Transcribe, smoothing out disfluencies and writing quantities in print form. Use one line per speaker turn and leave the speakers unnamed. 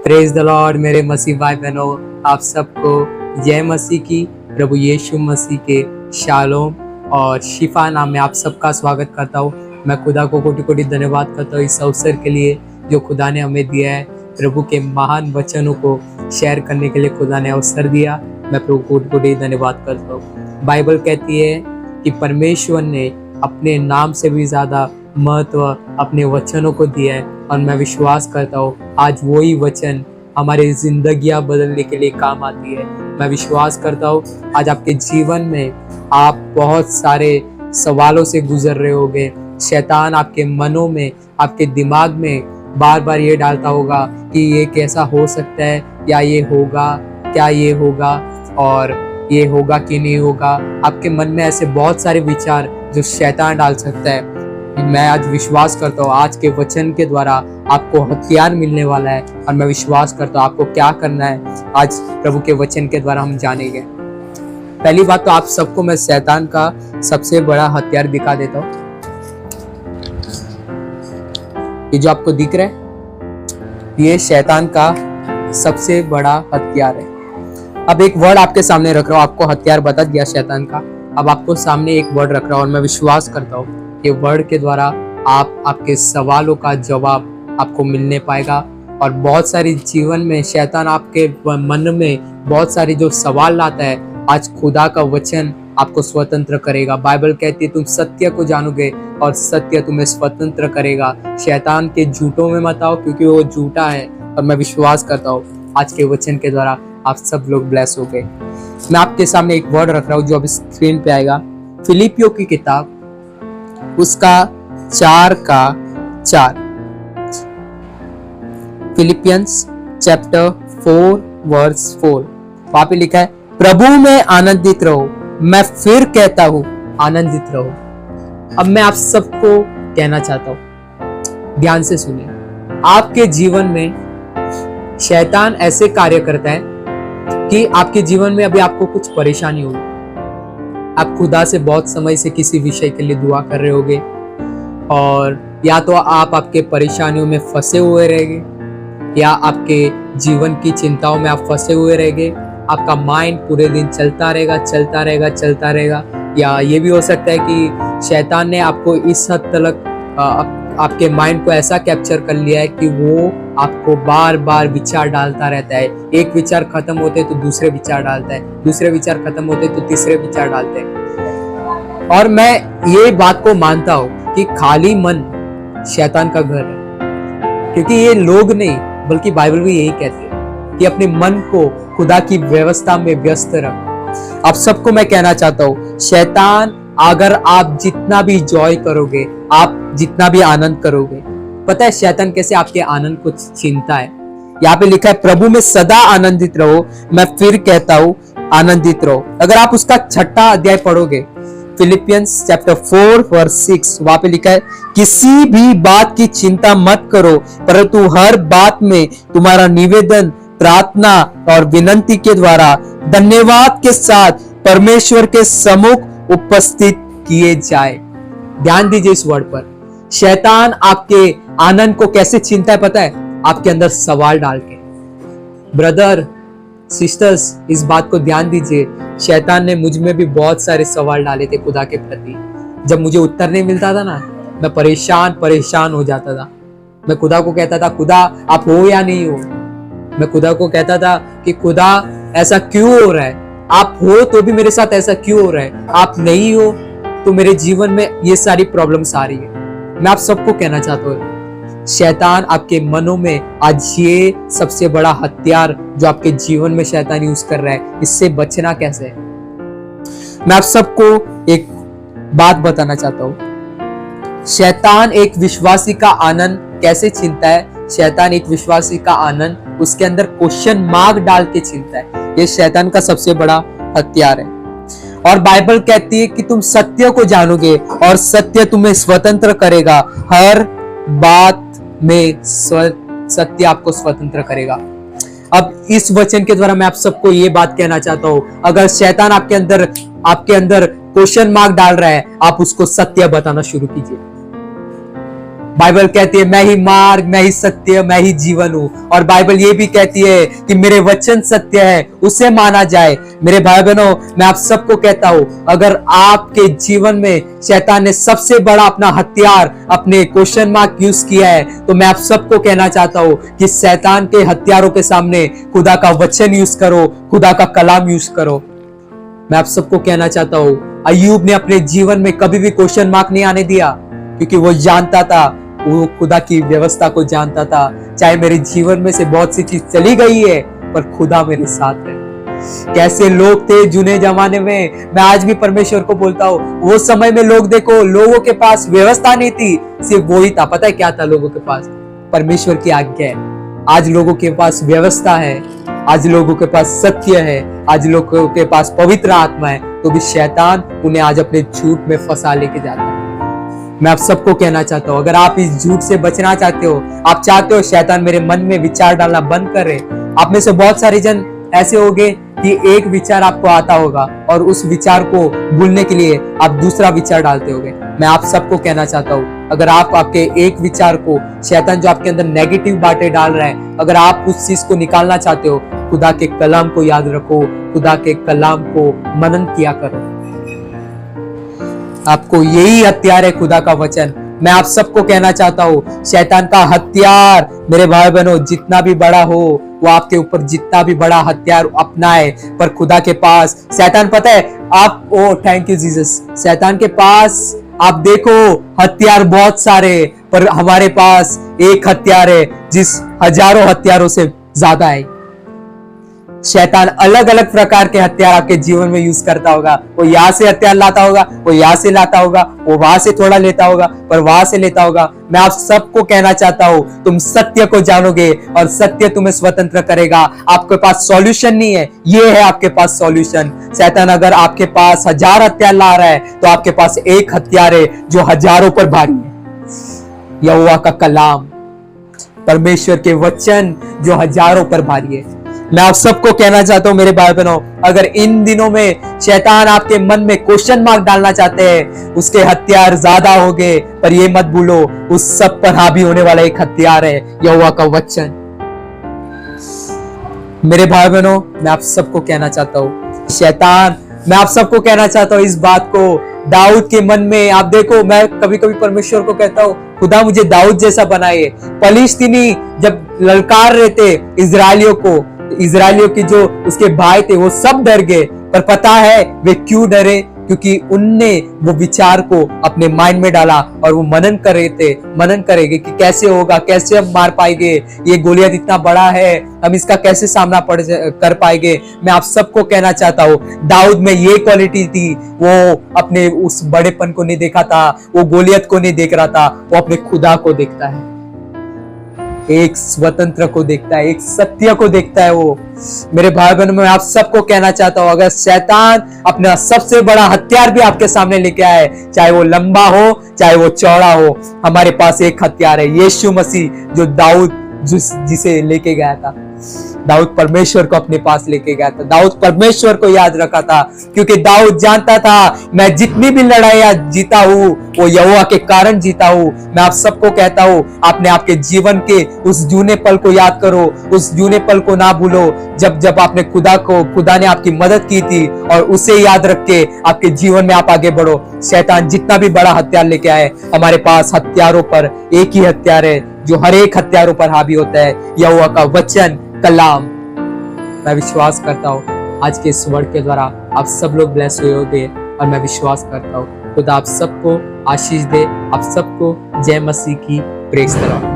Praise the Lord मेरे मसीह भाई बहनों, आप सबको जय मसीह की। प्रभु यीशु मसीह के शालोम और शिफा नाम में आप सबका स्वागत करता हूँ। मैं खुदा को कोटि कोटि धन्यवाद करता हूँ इस अवसर के लिए जो खुदा ने हमें दिया है। प्रभु के महान वचनों को शेयर करने के लिए खुदा ने अवसर दिया। मैं प्रभु को कोटि कोटि धन्यवाद करता हूँ। बाइबल कहती है कि परमेश्वर ने अपने नाम से भी ज्यादा महत्व अपने वचनों को दिया है और मैं विश्वास करता हूँ आज वही वचन हमारी जिंदगियां बदलने के लिए काम आती है। मैं विश्वास करता हूँ आज आपके जीवन में आप बहुत सारे सवालों से गुजर रहे होगे। शैतान आपके मनों में, आपके दिमाग में बार बार ये डालता होगा कि ये कैसा हो सकता है, या ये होगा, क्या ये होगा और ये होगा कि नहीं होगा। आपके मन में ऐसे बहुत सारे विचार जो शैतान डाल सकता है। मैं आज विश्वास करता हूँ आज के वचन के द्वारा आपको हथियार मिलने वाला है और मैं विश्वास करता हूँ आपको क्या करना है आज प्रभु के वचन के द्वारा हम जानेंगे। पहली बात तो आप सबको मैं शैतान का सबसे बड़ा हथियार दिखा देता हूँ। ये जो आपको दिख रहा है ये शैतान का सबसे बड़ा हथियार है। अब एक वर्ड आपके सामने रख रहा हूँ, आपको हथियार बता दिया शैतान का। अब आपको सामने एक वर्ड रख रहा हूँ और मैं विश्वास करता हूँ कि वर्ड के द्वारा आपके सवालों का जवाब आपको मिलने पाएगा। और बहुत सारी जीवन में शैतान आपके मन में बहुत सारी जो सवाल लाता है, आज खुदा का वचन आपको स्वतंत्र करेगा। बाइबल कहती है तुम सत्य को जानोगे और सत्य तुम्हें स्वतंत्र करेगा। शैतान के झूठों में मत आओ क्योंकि वो झूठा है। और मैं विश्वास करता हूँ आज के वचन के द्वारा आप सब लोग ब्लेस हो गए। मैं आपके सामने एक वर्ड रख रहा हूँ जो अब स्क्रीन पे आएगा। फिलिपियों की किताब उसका 4:4, फिलिपियंस चैप्टर 4:4 वहां पे लिखा है प्रभु में आनंदित रहो। मैं फिर कहता हूं आनंदित रहो। अब मैं आप सबको कहना चाहता हूं, ध्यान से सुनिए। आपके जीवन में शैतान ऐसे कार्य करता है कि आपके जीवन में अभी आपको कुछ परेशानी होगी। आप खुदा से बहुत समय से किसी विषय के लिए दुआ कर रहे होगे और या तो आप आपके परेशानियों में फंसे हुए रहेंगे या आपके जीवन की चिंताओं में आप फंसे हुए रहेंगे। आपका माइंड पूरे दिन चलता रहेगा। या ये भी हो सकता है कि शैतान ने आपको इस हद तक आपके माइंड को ऐसा कैप्चर कर लिया है कि वो आपको बार बार विचार डालता रहता है। एक विचार खत्म होते तो दूसरे विचार डालता है, दूसरे विचार खत्म होते तो तीसरे विचार डालते हैं। और मैं ये बात को मानता हूँ कि खाली मन शैतान का घर है, क्योंकि ये लोग नहीं बल्कि बाइबल भी यही कहती है कि अपने मन को खुदा की व्यवस्था में व्यस्त रख। आप सबको मैं कहना चाहता हूँ शैतान अगर आप जितना भी जॉय करोगे, आप जितना भी आनंद करोगे, पता है शैतान कैसे आपके आनंद को छीनता है। यहाँ पे लिखा है प्रभु में सदा आनंदित रहो। मैं फिर कहता हूँ आनंदित रहो। अगर आप उसका 6वां अध्याय पढ़ोगे, फिलिपियंस चैप्टर 4:6 वहां पे लिखा है किसी भी बात की चिंता मत करो, परंतु हर बात में तुम्हारा निवेदन प्रार्थना और विनती के द्वारा धन्यवाद के साथ परमेश्वर के सम्मुख उपस्थित किए जाए। ध्यान दीजिए इस वर्ड पर। शैतान आपके आनंद को कैसे छीनता है पता है? आपके अंदर सवाल डाल के। ब्रदर सिस्टर्स इस बात को ध्यान दीजिए। शैतान ने मुझ में भी बहुत सारे सवाल डाले थे खुदा के प्रति। जब मुझे उत्तर नहीं मिलता था ना, मैं परेशान हो जाता था। मैं खुदा को कहता था खुदा आप हो या नहीं हो। मैं खुदा को कहता था कि खुदा ऐसा क्यों हो रहा है, आप हो तो भी मेरे साथ ऐसा क्यों हो रहा है, आप नहीं हो तो मेरे जीवन में ये सारी प्रॉब्लम्स आ रही है। मैं आप सबको कहना चाहता हूँ शैतान आपके मनों में आज ये सबसे बड़ा हथियार जो आपके जीवन में शैतान यूज कर रहा है, इससे बचना कैसे है। मैं आप सबको एक बात बताना चाहता हूँ। शैतान एक विश्वासी का आनंद कैसे छीनता है? शैतान एक विश्वासी का आनंद उसके अंदर क्वेश्चन मार्क डाल के छीनता है। ये शैतान का सबसे बड़ा हथियार है। और बाइबल कहती है कि तुम सत्य को जानोगे और सत्य तुम्हें स्वतंत्र करेगा। हर बात में सत्य आपको स्वतंत्र करेगा। अब इस वचन के द्वारा मैं आप सबको ये बात कहना चाहता हूं, अगर शैतान आपके अंदर क्वेश्चन मार्क डाल रहा है, आप उसको सत्य बताना शुरू कीजिए। बाइबल कहती है मैं ही मार्ग, मैं ही सत्य, मैं ही जीवन हूं। और बाइबल ये भी कहती है कि मेरे वचन सत्य है, उसे माना जाए। मेरे भाई बहनों, मैं आप सबको कहता हूं, अगर आपके जीवन में शैतान ने सबसे बड़ा अपना हथियार, अपने क्वेश्चन मार्क यूज किया है, तो मैं आप सबको कहना चाहता हूं कि शैतान के हथियारों के सामने खुदा का वचन यूज करो, खुदा का कलाम यूज करो। मैं आप सबको कहना चाहता हूं, अय्यूब ने अपने जीवन में कभी भी क्वेश्चन मार्क नहीं आने दिया, क्योंकि वो जानता था, वो खुदा की व्यवस्था को जानता था। चाहे मेरे जीवन में से बहुत सी चीज चली गई है, पर खुदा मेरे साथ है। कैसे लोग थे जूने जमाने में, मैं आज भी परमेश्वर को बोलता हूँ, वो समय में लोग देखो, लोगों के पास व्यवस्था नहीं थी, सिर्फ वो ही था। पता है क्या था लोगों के पास? परमेश्वर की आज्ञा है। आज लोगों के पास व्यवस्था है, आज लोगों के पास सत्य है, आज लोगों के पास पवित्र आत्मा है, तो भी शैतान उन्हें आज अपने झूठ में फंसा लेके जाता है। मैं आप सबको कहना चाहता हूँ, अगर आप इस झूठ से बचना चाहते हो, आप चाहते हो शैतान मेरे मन में विचार डालना बंद करे। आप में से बहुत सारे जन ऐसे होंगे कि एक विचार आपको आता होगा और उस विचार को भूलने के लिए आप दूसरा विचार डालते होगे। मैं आप सबको कहना चाहता हूँ, अगर आप आपके एक विचार को, शैतान जो आपके अंदर नेगेटिव बातें डाल रहा है, अगर आप उस चीज को निकालना चाहते हो, खुदा के कलाम को याद रखो, खुदा के कलाम को मनन किया करो। आपको यही हथियार है, खुदा का वचन। मैं आप सबको कहना चाहता हूँ, शैतान का हथियार मेरे भाई बहनों जितना भी बड़ा हो, वो आपके ऊपर जितना भी बड़ा हथियार अपनाए, पर खुदा के पास, शैतान पता है आप, ओ थैंक यू जीसस, शैतान के पास आप देखो हथियार बहुत सारे, पर हमारे पास एक हथियार है जिस हजारों हथियारों से ज्यादा है। शैतान अलग अलग प्रकार के हथियार आपके जीवन में यूज करता होगा। वो यहाँ से हथियार लाता होगा, वो यहाँ से लाता होगा, वो वहां से थोड़ा लेता होगा, पर वहां से लेता होगा। मैं आप सबको कहना चाहता हूँ, तुम सत्य को जानोगे और सत्य तुम्हें स्वतंत्र करेगा। आपके पास सॉल्यूशन नहीं है, ये है आपके पास सॉल्यूशन। शैतान अगर आपके पास 1000 हथियार ला रहा है, तो आपके पास एक हथियार है जो हजारों पर भारी है, यहोवा का कलाम, परमेश्वर के वचन जो हजारों पर भारी है। मैं आप सबको कहना चाहता हूं मेरे भाई बहनों, अगर इन दिनों में शैतान आपके मन में क्वेश्चन मार्क डालना चाहते हैं, उसके हथियार ज्यादा हो गए, पर ये मत भूलो, उस सब पर हावी होने वाला एक हथियार है, यहोवा का वचन। मेरे भाई बहनों, मैं आप सबको कहना चाहता हूं, शैतान, मैं आप सबको कहना चाहता हूं इस बात को, दाऊद के मन में, आप देखो, मैं कभी कभी परमेश्वर को कहता हूं, खुदा मुझे दाऊद जैसा बनाइए। फलिस्तीनी जब ललकार रहे थे इजरायलियों को, इजरायलियों की जो उसके भाई थे, वो सब डर गए। पर पता है वे क्यों डरे? क्योंकि उनने वो विचार को अपने माइंड में डाला और वो मनन कर रहे थे, मनन करेंगे कि कैसे होगा, कैसे हम मार पाएंगे, ये गोलियत इतना बड़ा है, हम इसका कैसे सामना कर पाएंगे। मैं आप सबको कहना चाहता हूँ, दाऊद में ये क्वालिटी थी, वो अपने उस बड़ेपन को नहीं देखा था, वो गोलियत को नहीं देख रहा था, वो अपने खुदा को देखता है, एक स्वतंत्र को देखता है, एक सत्य को देखता है। वो मेरे भाई बहनों, मैं आप सबको कहना चाहता हूं, अगर शैतान अपना सबसे बड़ा हथियार भी आपके सामने लेके आए, चाहे वो लंबा हो, चाहे वो चौड़ा हो, हमारे पास एक हथियार है, यीशु मसीह, जो दाऊद जिसे लेके गया था। दाऊद परमेश्वर को अपने पास लेके गया था, दाऊद परमेश्वर को याद रखा था, क्योंकि दाऊद जानता था मैं जितनी भी लड़ाइयां जीता हूं, वो यहोवा के कारण जीता हूं। मैं आप सबको कहता हूं, आपने आपके जीवन के उस जूने पल को याद करो, उस जूने पल को ना भूलो, जब आपने खुदा ने आपकी मदद की थी, और उसे याद रख के आपके जीवन में आप आगे बढ़ो। शैतान जितना भी बड़ा हथियार लेके आए, हमारे पास हथियारों पर एक ही हथियार है जो हर एक हथियारों पर हावी होता है, यहोवा का वचन, कलाम। मैं विश्वास करता हूँ आज के इस वर्ड के द्वारा आप सब लोग ब्लेस हुए होंगे, और मैं विश्वास करता हूँ खुदा आप सबको आशीष दे, आप सबको जय मसीह की प्रेज करो।